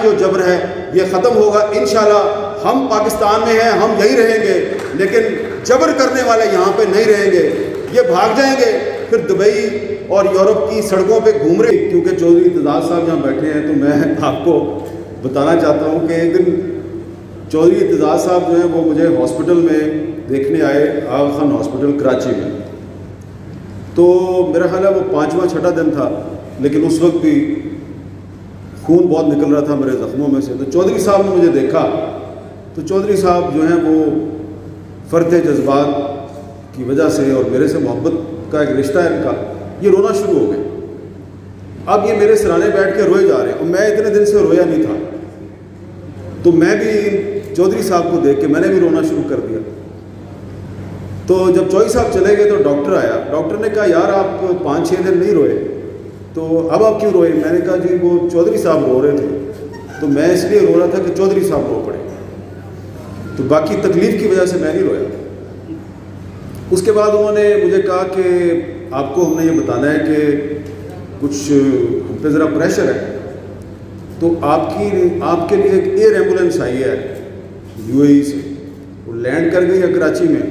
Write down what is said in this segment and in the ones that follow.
جو جبر ہے یہ ختم ہوگا انشاءاللہ. ہم پاکستان میں ہیں, ہم یہی رہیں گے, لیکن جبر کرنے والے یہاں پہ نہیں رہیں گے. یہ بھاگ جائیں گے, پھر دبئی اور یورپ کی سڑکوں پہ گھوم رہے. کیونکہ چودھری اعتزاز صاحب یہاں بیٹھے ہیں تو میں آپ کو بتانا چاہتا ہوں کہ ایک دن چودھری اعتزاز صاحب جو ہیں وہ مجھے ہاسپٹل میں دیکھنے آئے, آغا خان ہاسپٹل کراچی میں. تو میرا خیال ہے وہ 5واں 6واں دن تھا, لیکن اس وقت بھی خون بہت نکل رہا تھا میرے زخموں میں سے. تو چودھری صاحب نے مجھے دیکھا تو چودھری صاحب جو ہیں وہ فرط جذبات کی وجہ سے اور میرے سے محبت کا ایک رشتہ ہے ان کا, یہ رونا شروع ہو گئے. اب یہ میرے سرانے بیٹھ کے روئے جا رہے ہیں اور میں اتنے دن سے رویا نہیں تھا. تو میں بھی چودھری صاحب کو دیکھ کے میں نے بھی رونا شروع کر دیا. تو جب چودھری صاحب چلے گئے تو ڈاکٹر آیا. ڈاکٹر نے کہا یار آپ 5-6 دن نہیں روئے, تو اب آپ کیوں روئے؟ میں نے کہا جی وہ چودھری صاحب رو رہے تھے تو میں اس لیے رو رہا تھا کہ چودھری صاحب رو پڑے, تو باقی تکلیف کی وجہ سے میں نہیں رویا. اس کے بعد انہوں نے مجھے کہا کہ آپ کو ہم نے یہ بتانا ہے کہ کچھ ہم پہ ذرا پریشر ہے, تو آپ کے لیے ایک ایئر ایمبولینس آئی ہے UAE سے, وہ لینڈ کر گئی ہے کراچی میں.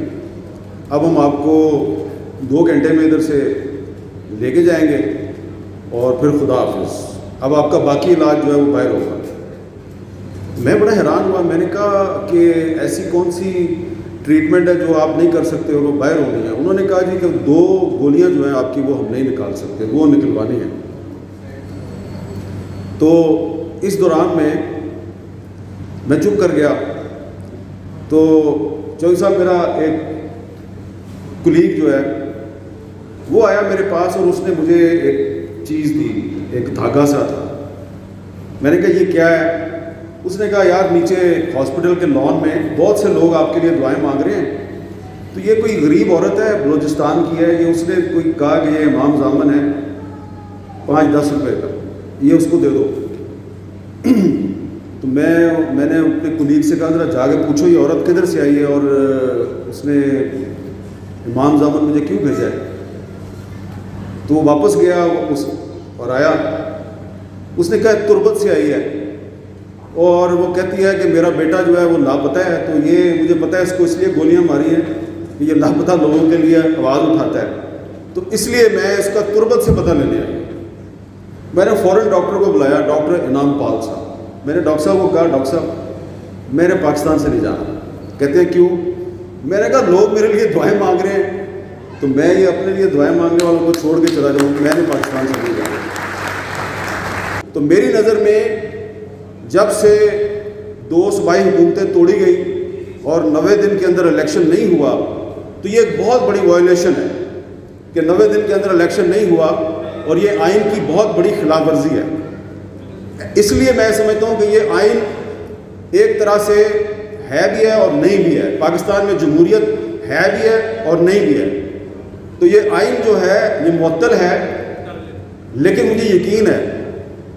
اب ہم آپ کو 2 گھنٹے میں ادھر سے لے کے جائیں گے اور پھر خدا حافظ. اب آپ کا باقی علاج جو ہے وہ باہر ہوگا. میں بڑا حیران ہوا. میں نے کہا کہ ایسی کون سی ٹریٹمنٹ ہے جو آپ نہیں کر سکتے اور وہ باہر ہونی ہے؟ انہوں نے کہا جی کہ 2 گولیاں جو ہیں آپ کی وہ ہم نہیں نکال سکتے, وہ نکلوانی ہیں. تو اس دوران میں چپ کر گیا. تو چودھری صاحب میرا ایک کلیگ جو ہے وہ آیا میرے پاس اور اس نے مجھے ایک چیز دی, ایک دھاگا سا تھا. میں نے کہا یہ کیا ہے؟ اس نے کہا یار نیچے ہاسپٹل کے لان میں بہت سے لوگ آپ کے لیے دعائیں مانگ رہے ہیں, تو یہ کوئی غریب عورت ہے بلوچستان کی ہے, یہ اس نے کوئی کہا کہ یہ امام زامن ہے 5-10 روپے کا, یہ اس کو دے دو. تو میں نے اپنے کلیگ سے کہا ذرا جا کے پوچھو یہ عورت کدھر سے آئی ہے اور اس نے امام زامن مجھے کیوں بھیجا ہے. تو وہ واپس گیا اور آیا. اس نے کہا تربت سے آئی ہے اور وہ کہتی ہے کہ میرا بیٹا جو ہے وہ لاپتہ ہے, تو یہ مجھے پتہ ہے اس کو اس لیے گولیاں ماری ہیں کہ یہ لاپتہ لوگوں کے لیے آواز اٹھاتا ہے, تو اس لیے میں اس کا تربت سے پتہ لینے آیا. میں نے فوراً ڈاکٹر کو بلایا, ڈاکٹر انعام پال صاحب. میں نے ڈاکٹر صاحب کو کہا ڈاکٹر صاحب میں نے پاکستان سے نہیں جانا. کہتے ہیں کیوں؟ میں نے کہا لوگ میرے لیے دعائیں مانگ رہے ہیں تو میں یہ اپنے لیے دعائیں مانگنے والوں کو چھوڑ کے چلا جاؤں, میں نے پاکستان سے نہیں جانا. تو میری نظر میں جب سے 2 صوبائی حکومتیں توڑی گئی اور 90 دن کے اندر الیکشن نہیں ہوا, تو یہ ایک بہت بڑی وائلیشن ہے کہ 90 دن کے اندر الیکشن نہیں ہوا اور یہ آئین کی بہت بڑی خلاف ورزی ہے. اس لیے میں سمجھتا ہوں کہ یہ آئین ایک طرح سے ہے بھی ہے اور نہیں بھی ہے. پاکستان میں جمہوریت ہے بھی ہے اور نہیں بھی ہے. تو یہ آئین جو ہے یہ معطل ہے, لیکن مجھے یقین ہے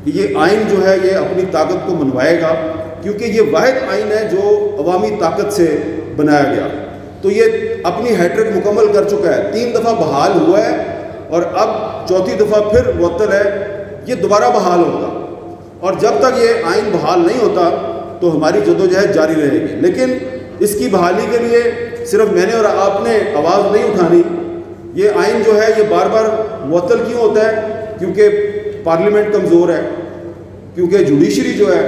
کہ یہ آئین جو ہے یہ اپنی طاقت کو منوائے گا, کیونکہ یہ واحد آئین ہے جو عوامی طاقت سے بنایا گیا. تو یہ اپنی ہیٹرک مکمل کر چکا ہے, 3 دفعہ بحال ہوا ہے اور اب 4تھی دفعہ پھر معطل ہے. یہ دوبارہ بحال ہوگا اور جب تک یہ آئین بحال نہیں ہوتا تو ہماری جدوجہد جاری رہے گی. لیکن اس کی بحالی کے لیے صرف میں نے اور آپ نے آواز نہیں اٹھانی. یہ آئین جو ہے یہ بار بار معطل کیوں ہوتا ہے؟ کیونکہ پارلیمنٹ کمزور ہے, کیونکہ جوڈیشری جو ہے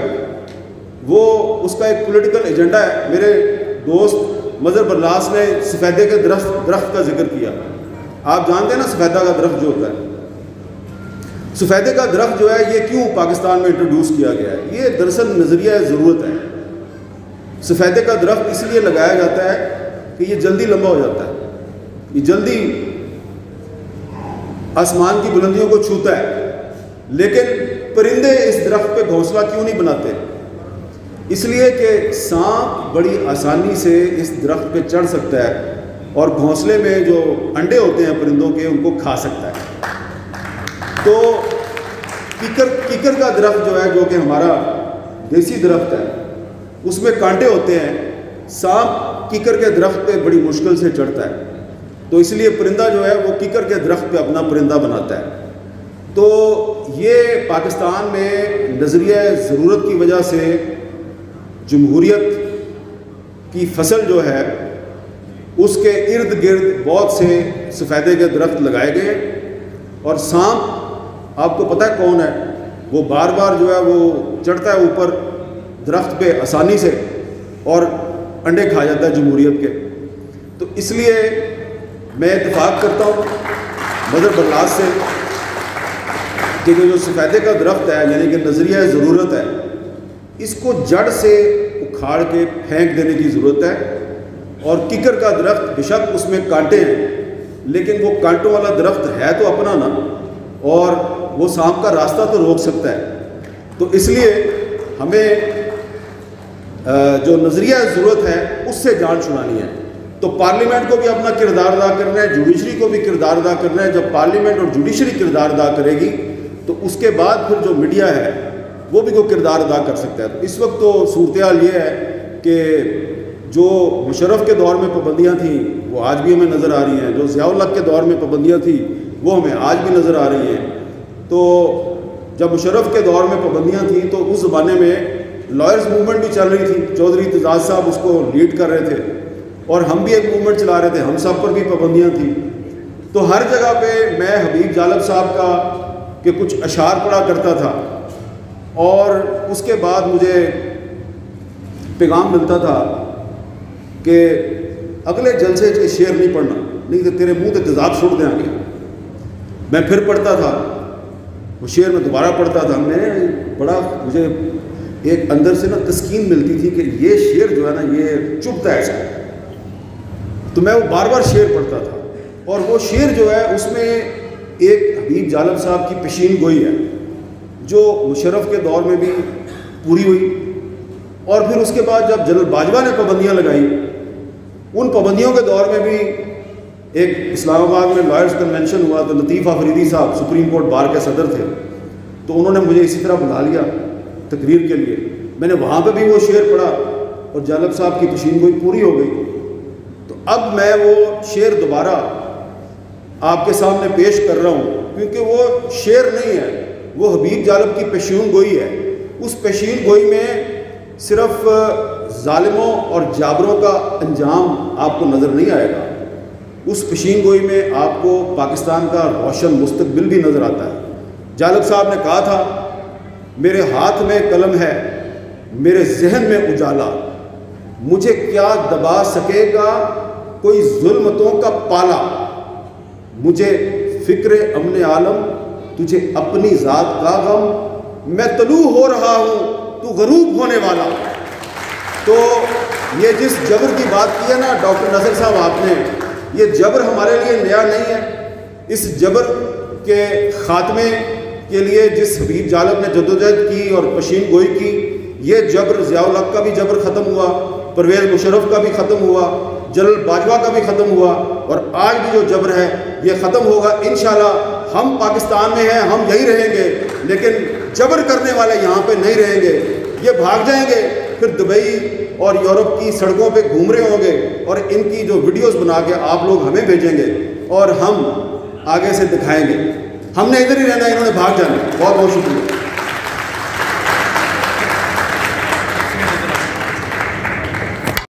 وہ اس کا ایک پولیٹیکل ایجنڈا ہے. میرے دوست مظہر برلاس نے سفیدے کے درخت کا ذکر کیا. آپ جانتے ہیں نا سفیدہ کا درخت جو ہوتا ہے, سفیدے کا درخت جو ہے یہ کیوں پاکستان میں انٹروڈیوس کیا گیا ہے؟ یہ دراصل نظریہ ضرورت ہے. سفیدے کا درخت اس لیے لگایا جاتا ہے کہ یہ جلدی لمبا ہو جاتا ہے, یہ جلدی آسمان کی بلندیوں کو چھوتا ہے. لیکن پرندے اس درخت پہ گھونسلہ کیوں نہیں بناتے؟ اس لیے کہ سانپ بڑی آسانی سے اس درخت پہ چڑھ سکتا ہے اور گھونسلے میں جو انڈے ہوتے ہیں پرندوں کے ان کو کھا سکتا ہے. تو کیکر کا درخت جو ہے جو کہ ہمارا دیسی درخت ہے اس میں کانٹے ہوتے ہیں. سانپ کیکر کے درخت پہ بڑی مشکل سے چڑھتا ہے, تو اس لیے پرندہ جو ہے وہ کیکر کے درخت پہ اپنا پرندہ بناتا ہے. تو یہ پاکستان میں نظریہ ضرورت کی وجہ سے جمہوریت کی فصل جو ہے اس کے ارد گرد بہت سے سفیدے کے درخت لگائے گئے، اور سانپ آپ کو پتہ ہے کون ہے، وہ بار بار جو ہے وہ چڑھتا ہے اوپر درخت پہ آسانی سے اور انڈے کھا جاتا ہے جمہوریت کے۔ تو اس لیے میں اتفاق کرتا ہوں مظہر برلاس سے کہ جو سفیدے کا درخت ہے یعنی کہ نظریہ ضرورت ہے، اس کو جڑ سے اکھاڑ کے پھینک دینے کی ضرورت ہے۔ اور ککر کا درخت بے شک اس میں کانٹے ہیں، لیکن وہ کانٹوں والا درخت ہے تو اپنا نا، اور وہ سانپ کا راستہ تو روک سکتا ہے۔ تو اس لیے ہمیں جو نظریہ ضرورت ہے اس سے جان چھڑانی ہے۔ تو پارلیمنٹ کو بھی اپنا کردار ادا کرنا ہے، جوڈیشری کو بھی کردار ادا کرنا ہے۔ جب پارلیمنٹ اور جوڈیشری کردار ادا کرے گی تو اس کے بعد پھر جو میڈیا ہے وہ بھی کوئی کردار ادا کر سکتا ہے۔ تو اس وقت تو صورتحال یہ ہے کہ جو مشرف کے دور میں پابندیاں تھیں وہ آج بھی ہمیں نظر آ رہی ہیں، جو ضیاء الحق کے دور میں پابندیاں تھیں وہ ہمیں آج بھی نظر آ رہی ہیں۔ تو جب مشرف کے دور میں پابندیاں تھیں تو اس زمانے میں لائرز موومنٹ بھی چل رہی تھی، چودھری اعتزاز صاحب اس کو لیڈ کر رہے تھے، اور ہم بھی ایک موومنٹ چلا رہے تھے، ہم سب پر بھی پابندیاں تھیں۔ تو ہر جگہ پہ میں حبیب جالب صاحب کا کہ کچھ اشعار پڑھا کرتا تھا، اور اس کے بعد مجھے پیغام ملتا تھا کہ اگلے جلسے کے شعر نہیں پڑھنا، نہیں تو تیرے منہ تے تیزاب چھوڑ دیں گے۔ میں پھر پڑھتا تھا وہ شعر، میں دوبارہ پڑھتا تھا، میں بڑا مجھے ایک اندر سے نا تسکین ملتی تھی کہ یہ شعر جو ہے نا یہ چبھتا ہے ایسا۔ تو میں وہ بار بار شعر پڑھتا تھا، اور وہ شعر جو ہے اس میں ایک حبیب جالب صاحب کی پیشین گوئی ہے جو مشرف کے دور میں بھی پوری ہوئی، اور پھر اس کے بعد جب جنرل باجوہ نے پابندیاں لگائی، ان پابندیوں کے دور میں بھی ایک اسلام آباد میں لائرز کنونشن ہوا تو لطیف آفریدی صاحب سپریم کورٹ بار کے صدر تھے، تو انہوں نے مجھے اسی طرح بلا لیا تقریر کے لیے۔ میں نے وہاں پہ بھی وہ شعر پڑھا اور جالب صاحب کی پیشین گوئی پوری ہو گئی۔ تو اب میں وہ شعر دوبارہ آپ کے سامنے پیش کر رہا ہوں، کیونکہ وہ شعر نہیں ہے، وہ حبیب جالب کی پیشین گوئی ہے۔ اس پیشین گوئی میں صرف ظالموں اور جابروں کا انجام آپ کو نظر نہیں آئے گا، اس پیشین گوئی میں آپ کو پاکستان کا روشن مستقبل بھی نظر آتا ہے۔ جالب صاحب نے کہا تھا، میرے ہاتھ میں قلم ہے، میرے ذہن میں اجالا، مجھے کیا دبا سکے گا کوئی ظلمتوں کا پالا، مجھے فکر امن عالم تجھے اپنی ذات کا غم، میں طلوع ہو رہا ہوں تو غروب ہونے والا۔ تو یہ جس جبر کی بات کی ہے نا ڈاکٹر ناصر صاحب آپ نے، یہ جبر ہمارے لیے نیا نہیں ہے۔ اس جبر کے خاتمے کے لیے جس حبیب جالب نے جدوجہد کی اور پیشین گوئی کی، یہ جبر ضیاء الحق کا بھی جبر ختم ہوا، پرویز مشرف کا بھی ختم ہوا، جنرل باجوہ کا بھی ختم ہوا، اور آج بھی جو جبر ہے یہ ختم ہوگا انشاءاللہ۔ ہم پاکستان میں ہیں، ہم یہی رہیں گے، لیکن جبر کرنے والے یہاں پہ نہیں رہیں گے، یہ بھاگ جائیں گے، پھر دبئی اور یورپ کی سڑکوں پہ گھوم رہے ہوں گے، اور ان کی جو ویڈیوز بنا کے آپ لوگ ہمیں بھیجیں گے اور ہم آگے سے دکھائیں گے۔ ہم نے ادھر ہی رہنا ہے، انہوں نے بھاگ جانا ہے۔ بہت بہت شکریہ۔